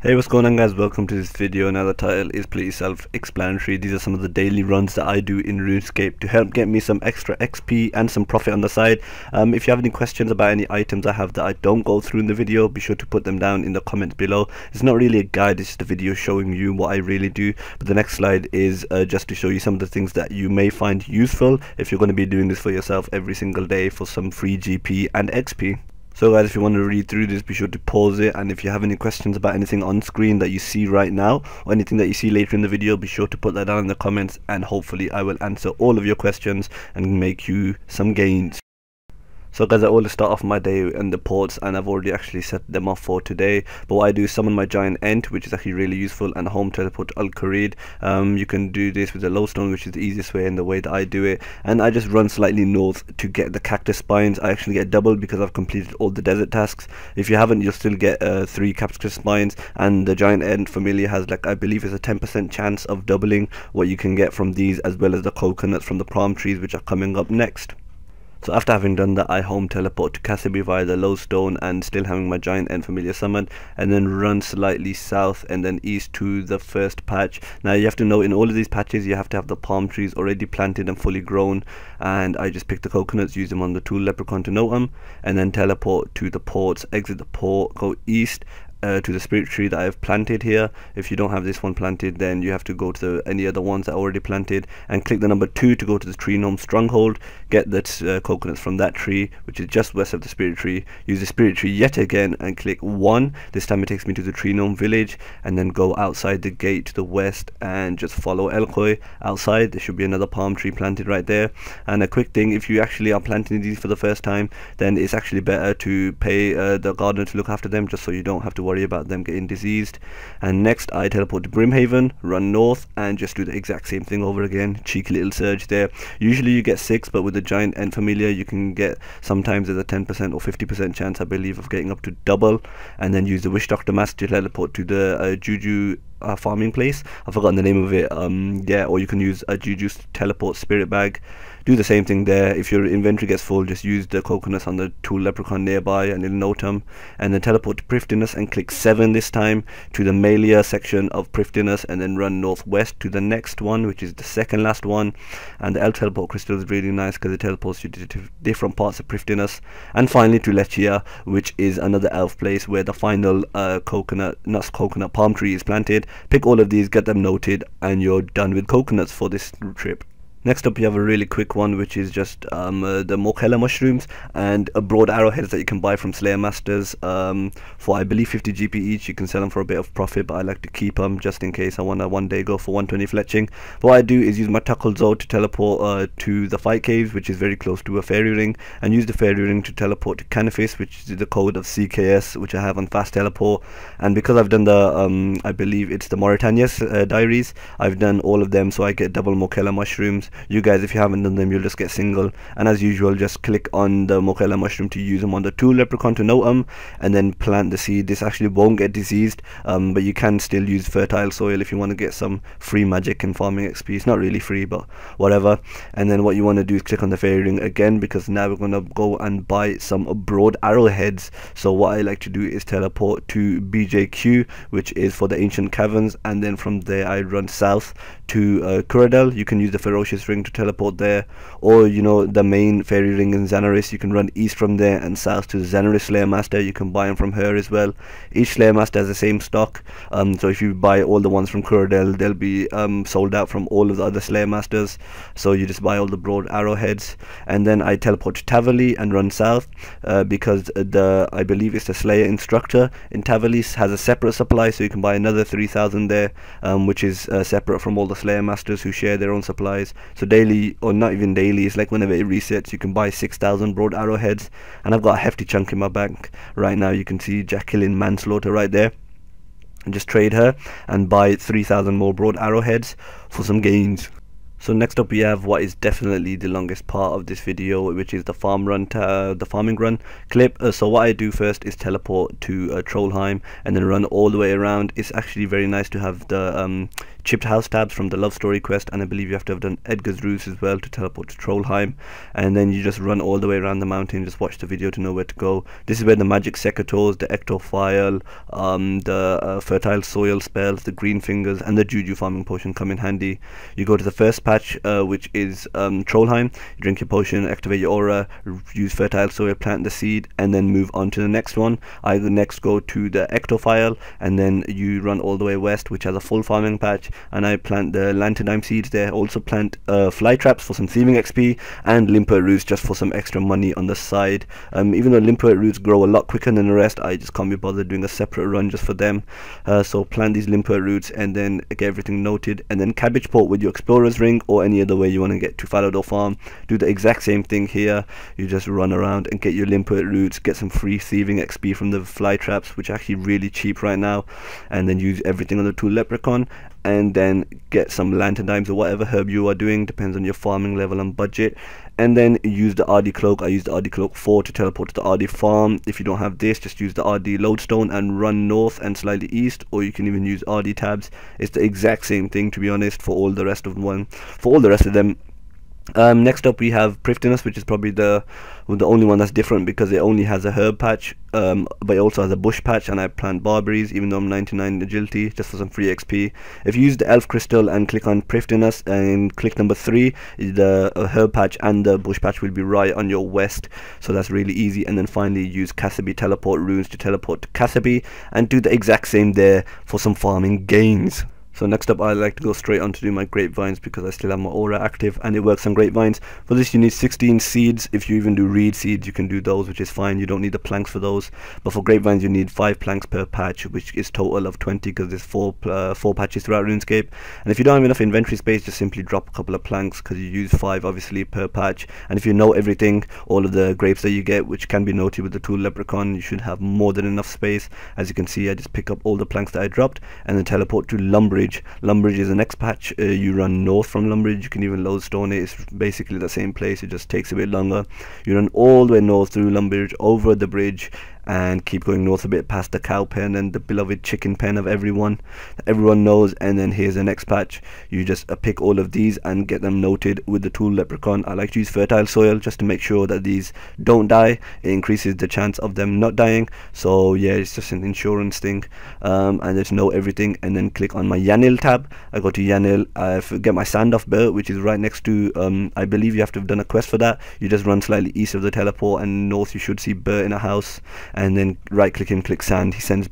Hey, what's going on guys, welcome to this video. Now the title is pretty self-explanatory. These are some of the daily runs that I do in Runescape to help get me some extra XP and some profit on the side. If you have any questions about any items I have that I don't go through in the video, be sure to put them down in the comments below. It's not really a guide, it's just a video showing you what I really do. But the next slide is just to show you some of the things that you may find useful if you're going to be doing this for yourself every single day for some free GP and XP. So guys, if you want to read through this, be sure to pause it, and if you have any questions about anything on screen that you see right now or anything that you see later in the video, be sure to put that down in the comments and hopefully I will answer all of your questions and make you some gains. So guys, I always start off my day in the ports, and I've already actually set them off for today. But what I do is summon my giant ent, which is actually really useful, and home teleport to Al-Kharid. You can do this with the lowstone, which is the easiest way and the way that I do it. And I just run slightly north to get the cactus spines. I actually get double because I've completed all the desert tasks. If you haven't, you'll still get 3 cactus spines, and the giant ent familiar has, like, I believe it's a 10% chance of doubling what you can get from these, as well as the coconuts from the palm trees, which are coming up next. So after having done that, I home teleport to Cactus via the lowstone and still having my giant ent familiar summoned, and then run slightly south and then east to the first patch. Now you have to know, in all of these patches you have to have the palm trees already planted and fully grown, and I just pick the coconuts, use them on the tool leprechaun to note them, and then teleport to the ports, exit the port, go east to the spirit tree that I've planted here. If you don't have this one planted, then you have to go to any other ones that are already planted and click the number 2 to go to the tree gnome stronghold. Get the coconuts from that tree, which is just west of the spirit tree. Use the spirit tree yet again and click 1. This time it takes me to the tree gnome village, and then go outside the gate to the west and just follow Elkoi outside. There should be another palm tree planted right there. And a quick thing, if you actually are planting these for the first time, then it's actually better to pay the gardener to look after them, just so you don't have to worry about them getting diseased. And next I teleport to Brimhaven, run north, and just do the exact same thing over again. Cheeky little surge there. Usually you get 6, but with the giant ent familiar you can get, sometimes there's a 10% or 50% chance I believe of getting up to double. And then use the wish doctor mask to teleport to the juju farming place. I've forgotten the name of it. Yeah, or you can use a juju teleport spirit bag. Do the same thing there. If your inventory gets full, just use the coconuts on the tool leprechaun nearby and it'll note them. And then teleport to Prifddinas and click 7 this time to the Malia section of Prifddinas, and then run northwest to the next one, which is the second last one. And the elf teleport crystal is really nice because it teleports you to different parts of Prifddinas. And finally to Lechia, which is another elf place where the final coconut palm tree is planted. Pick all of these, get them noted, and you're done with coconuts for this trip. Next up, you have a really quick one, which is just the Morchella mushrooms and broad arrowheads that you can buy from Slayer Masters for, I believe, 50 GP each. You can sell them for a bit of profit, but I like to keep them just in case I want to one day go for 120 fletching. What I do is use my Tuckle Zone to teleport to the fight caves, which is very close to a fairy ring, and use the fairy ring to teleport to Canifis, which is the code of CKS, which I have on fast teleport. And because I've done the I believe it's the Mauritania's diaries, I've done all of them, so I get double Morchella mushrooms. You guys, if you haven't done them, you'll just get single. And as usual, just click on the Morchella mushroom to use them on the tool leprechaun to note them, and then plant the seed. This actually won't get diseased, but you can still use fertile soil if you want to get some free magic and farming XP. It's not really free, but whatever. And then what you want to do is click on the fairy ring again, because now we're going to go and buy some broad arrowheads. So what I like to do is teleport to BJQ, which is for the ancient caverns, and then from there I run south to Kuradel. You can use the ferocious ring to teleport there, or you know, the main fairy ring in Xanaris. You can run east from there and south to Xanaris Slayer Master. You can buy them from her as well. Each Slayer Master has the same stock, so if you buy all the ones from Kuradel, they'll be sold out from all of the other Slayer Masters. So you just buy all the broad arrowheads, and then I teleport to Tavali and run south because I believe it's the Slayer instructor in Tavali has a separate supply, so you can buy another 3,000 there, which is separate from all the Slayer Masters who share their own supplies. So daily, or not even daily, it's like whenever it resets, you can buy 6,000 broad arrowheads, and I've got a hefty chunk in my bank right now. You can see Jacqueline Manslaughter right there, and just trade her and buy 3,000 more broad arrowheads for some gains. So next up we have what is definitely the longest part of this video, which is the farming run clip. So what I do first is teleport to Trollheim and then run all the way around. It's actually very nice to have the chipped house tabs from the love story quest, and I believe you have to have done Edgar's Roost as well to teleport to Trollheim. And then you just run all the way around the mountain. Just watch the video to know where to go. This is where the magic secateurs, the ectophile, the fertile soil spells, the green fingers, and the juju farming potion come in handy. You go to the first patch, which is Trollheim. You drink your potion, activate your aura, use fertile soil, plant the seed, and then move on to the next one. I next go to the ectophile, and then you run all the way west, which has a full farming patch, and I plant the lanternine seeds there. Also plant fly traps for some thieving XP, and limpet roots just for some extra money on the side. Even though limpet roots grow a lot quicker than the rest, I just can't be bothered doing a separate run just for them. So plant these limpet roots and then get everything noted, and then cabbage port with your explorer's ring or any other way you want to get to Falador farm. Do the exact same thing here. You just run around and get your limpet roots, get some free thieving XP from the fly traps, which are actually really cheap right now, and then use everything on the tool leprechaun, and then get some lantern dimes or whatever herb you are doing, depends on your farming level and budget. And then use the RD cloak. I use the RD cloak 4 to teleport to the RD farm. If you don't have this, just use the RD lodestone and run north and slightly east, or you can even use RD tabs. It's the exact same thing, to be honest, for all the rest of them. Next up we have Prifdinus, which is probably the only one that's different because it only has a herb patch, but it also has a bush patch, and I plant barberries even though I'm 99 agility just for some free XP. If you use the elf crystal and click on Prifdinus and click number 3, the herb patch and the bush patch will be right on your west, so that's really easy. And then finally use Casaby teleport runes to teleport to Casaby, and do the exact same there for some farming gains. So next up I like to go straight on to do my grapevines because I still have my aura active and it works on grapevines. For this you need 16 seeds. If you even do reed seeds you can do those, which is fine. You don't need the planks for those. But for grapevines you need 5 planks per patch, which is total of 20 because there's 4 patches throughout RuneScape. And if you don't have enough inventory space, just simply drop a couple of planks because you use 5 obviously per patch. And if you know everything, all of the grapes that you get, which can be noted with the tool leprechaun, you should have more than enough space. As you can see, I just pick up all the planks that I dropped and then teleport to Lumbridge. Lumbridge is the next patch. You run north from Lumbridge. You can even lodestone it. It's basically the same place, it just takes a bit longer. You run all the way north through Lumbridge, over the bridge, and keep going north a bit past the cow pen and the beloved chicken pen of everyone knows. And then here's the next patch. You just pick all of these and get them noted with the tool leprechaun. I like to use fertile soil just to make sure that these don't die. It increases the chance of them not dying, so yeah, it's just an insurance thing. And just know everything, and then click on my Yanil tab. I go to Yanil, I get my Sandoff bird, which is right next to I believe you have to have done a quest for that. You just run slightly east of the teleport, and north you should see Bert in a house, and then right click and click sand. He sends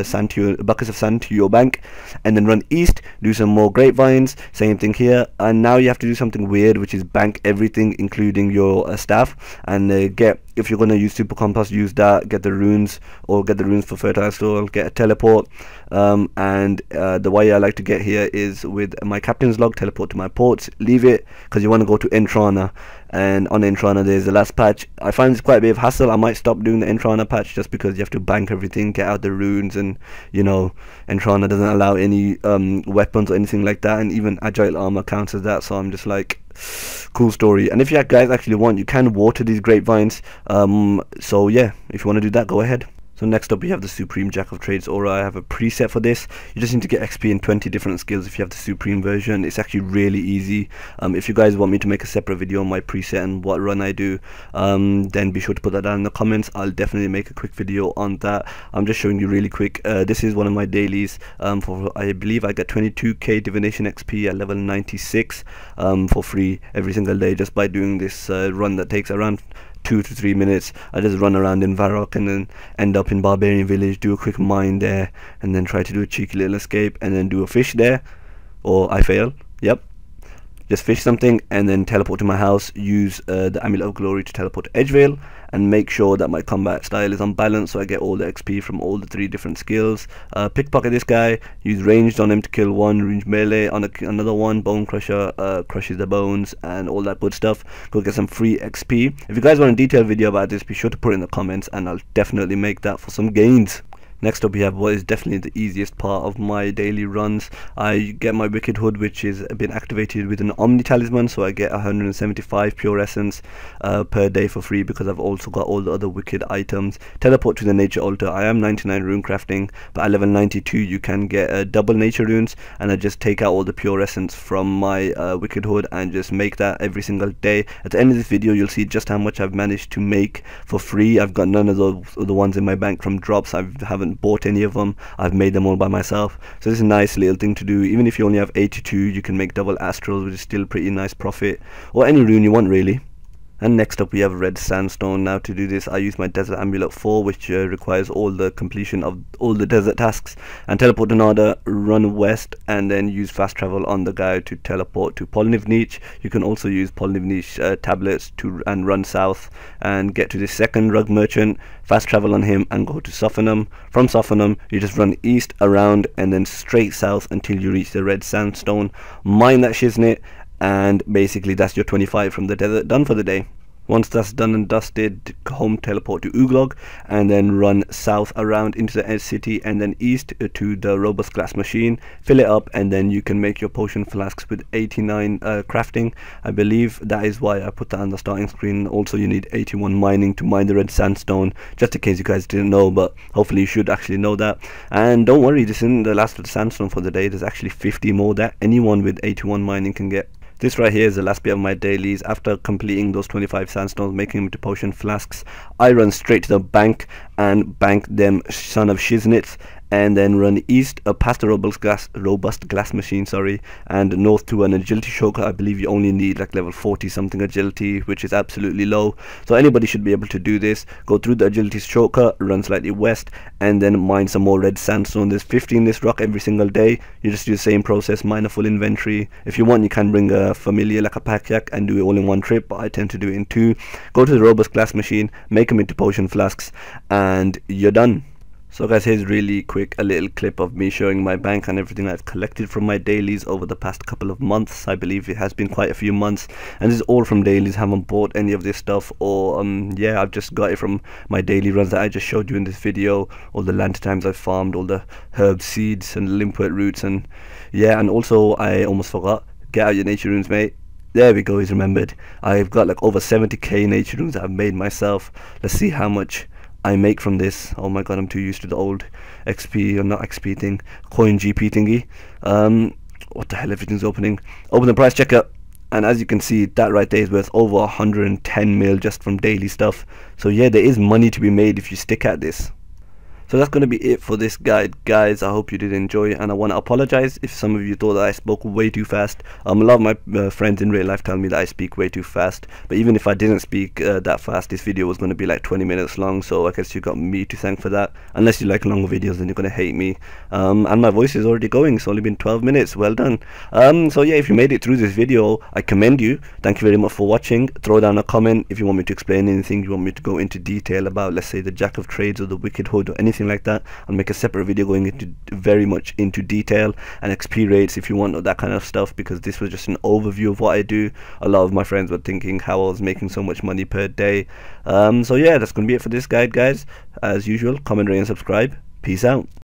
sand to buckets of sand to your bank. And then run east, do some more grapevines, same thing here. And now you have to do something weird, which is bank everything including your staff, and get, if you're going to use super compost, use that, get the runes, or get the runes for fertile soil, get a teleport. And the way I like to get here is with my captain's log, teleport to my ports, leave it because you want to go to Entrana, and on Entrana there's the last patch. I find it's quite a bit of hassle. I might stop doing the Entrana patch just because you have to bank everything, get out the runes, and you know, Entrana doesn't allow any weapons or anything like that, and even agile armor counts as that, so I'm just like, cool story. And if you guys actually want, you can water these grapevines, so yeah, if you want to do that, go ahead. So next up we have the Supreme Jack of Trades aura. I have a preset for this. You just need to get XP in 20 different skills if you have the Supreme version. It's actually really easy. If you guys want me to make a separate video on my preset and what run I do, then be sure to put that down in the comments. I'll definitely make a quick video on that. I'm just showing you really quick. This is one of my dailies. For I believe I get 22k divination XP at level 96 for free every single day just by doing this run that takes around 2 to 3 minutes. I just run around in Varrock and then end up in Barbarian Village, do a quick mine there, and then try to do a cheeky little escape, and then do a fish there, or I fail. Yep, just fish something and then teleport to my house, use the Amulet of Glory to teleport to Edgevale, and make sure that my combat style is on balance so I get all the XP from all the 3 different skills. Pickpocket this guy, use ranged on him to kill one, range melee on another one, bone crusher crushes the bones and all that good stuff. Go get some free XP. If you guys want a detailed video about this, be sure to put it in the comments and I'll definitely make that for some gains. Next up we have what is definitely the easiest part of my daily runs. I get my Wicked Hood, which is been activated with an Omni Talisman, so I get 175 pure essence per day for free, because I've also got all the other wicked items. Teleport to the nature altar. I am 99 rune crafting, but at level 92 you can get double nature runes, and I just take out all the pure essence from my Wicked Hood and just make that every single day. At the end of this video you'll see just how much I've managed to make for free. I've got none of those the ones in my bank from drops. I haven't bought any of them. I've made them all by myself, so this is a nice little thing to do. Even if you only have 82, you can make double astrals, which is still pretty nice profit, or any rune you want really. And next up we have red sandstone. Now to do this I use my desert amulet 4, which requires all the completion of all the desert tasks, and teleport to Nada, run west, and then use fast travel on the guy to teleport to Polniv Niche. You can also use Polniv Niche tablets and run south and get to the second rug merchant, fast travel on him and go to Sophanum. From Sophanum you just run east, around, and then straight south until you reach the red sandstone. Mine that shiznit, and basically that's your 25 from the desert done for the day. Once that's done and dusted, home teleport to Uglog, and then run south around into the edge city, and then east to the robust glass machine, fill it up, and then you can make your potion flasks with 89 crafting. I believe that is why I put that on the starting screen. Also you need 81 mining to mine the red sandstone, just in case you guys didn't know, but hopefully you should actually know that. And don't worry, this isn't the last of the sandstone for the day. There's actually 50 more that anyone with 81 mining can get. This right here is the last bit of my dailies. After completing those 25 sandstones, making them into potion flasks, I run straight to the bank and bank them son of shiznits, and then run east past the robust glass machine, and north to an agility shortcut. I believe you only need like level 40 something agility, which is absolutely low, so anybody should be able to do this. Go through the agility shortcut, run slightly west, and then mine some more red sandstone. There's 50 in this rock every single day. You just do the same process, mine a full inventory. If you want, you can bring a familiar like a pack yak and do it all in one trip, but I tend to do it in two. Go to the robust glass machine, make them into potion flasks, and you're done. So guys, here's really quick a little clip of me showing my bank and everything I've collected from my dailies over the past couple of months. I believe it has been quite a few months, and this is all from dailies. Haven't bought any of this stuff, or yeah, I've just got it from my daily runs that I just showed you in this video. All the land times I've farmed, all the herb seeds and limpet roots, and yeah, and also I almost forgot, get out your nature runes, mate. There we go, he's remembered. I've got like over 70k nature runes that I've made myself. Let's see how much I make from this. Oh my god, I'm too used to the old XP, or not XP thing, coin GP thingy. What the hell, everything's opening. Open the price checker, and as you can see, that right there is worth over 110 mil just from daily stuff. So yeah, there is money to be made if you stick at this. So that's going to be it for this guide, guys. I hope you did enjoy it, and I want to apologize if some of you thought that I spoke way too fast. A lot of my friends in real life tell me that I speak way too fast, but even if I didn't speak that fast, this video was going to be like 20 minutes long, so I guess you got me to thank for that. Unless you like longer videos, then you're going to hate me. And my voice is already going. It's only been 12 minutes. Well done. So yeah, if you made it through this video, I commend you. Thank you very much for watching. Throw down a comment if you want me to explain anything, you want me to go into detail about, let's say, the Jack of Trades or the Wicked Hood or anything like that. I'll make a separate video going into very much into detail, and XP rates if you want that kind of stuff, because this was just an overview of what I do. A lot of my friends were thinking how I was making so much money per day. So yeah, that's gonna be it for this guide, guys. As usual, comment, rate, and subscribe. Peace out.